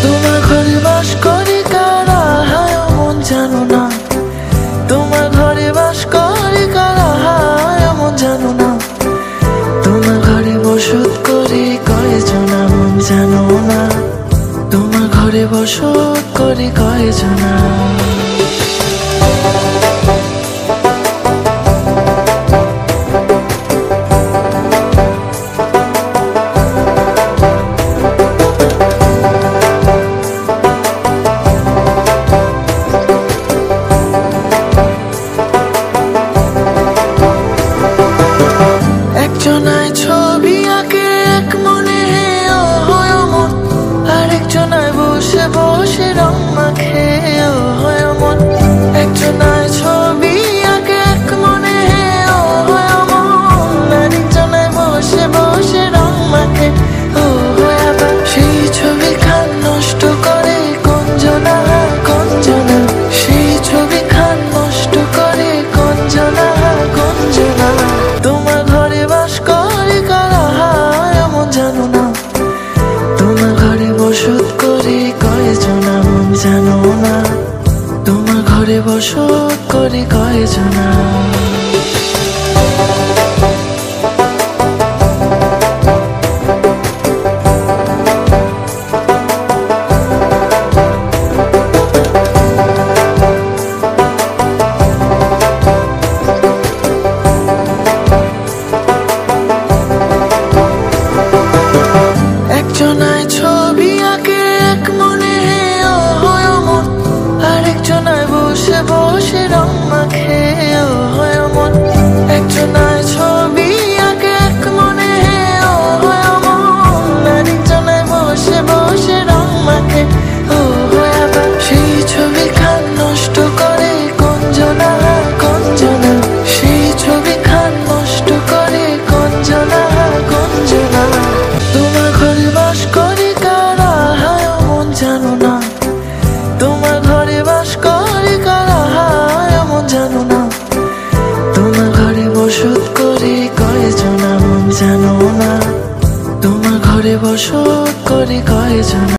তোমার ঘরে বাস করে কারা এমন জানো না, তোমার ঘরে বসত করে কয়জন এমন জানো না, তোমার ঘরে বসত করে কয়জন। একজনায় ছবি আঁকে এক মনে ও হয় মন, আরেকজনায় বসে বসে রং মাখে ও হয় মন। একজনায় ছবি আঁকে এক মনে ও হয় মন, আরেকজনায় বসে বসে রং মাখে ও হয় আবার। সেই ছবি খান নষ্ট করে কঞ্জনা কঞ্জনা, সেই ছবি খান নষ্ট করে কঞ্জনা কঞ্জনা। তোমার ঘরে বাস করে কারা এমন জানো না, তোমার ঘরে বসত করে কয়জন এমন জানো না, তোমার ঘরে বসত করে কয়জন। একজনায় ছবি আঁকে এক মনে ও হয় মন, আরেকজনায় বসে বসে রং মাখে ও হয় মন। একজনায় ছবি আঁকে এক মনে ও হয় মন, আরেকজনায় বসে বসে রং মাখে ও হয় আবার। সেই ছবি খান নষ্ট করে কঞ্জনা কঞ্জনা, সেই ছবি খান নষ্ট করে কঞ্জনা কঞ্জনা। তোমার ঘরে বাস করে কারা এমন জানো না, তোমার ঘরে বাস করে কারা এমন জানো না, তোমার ঘরে বসত করে কয়জন এমন জানো না, তোমার ঘরে বসত করে কয়জন।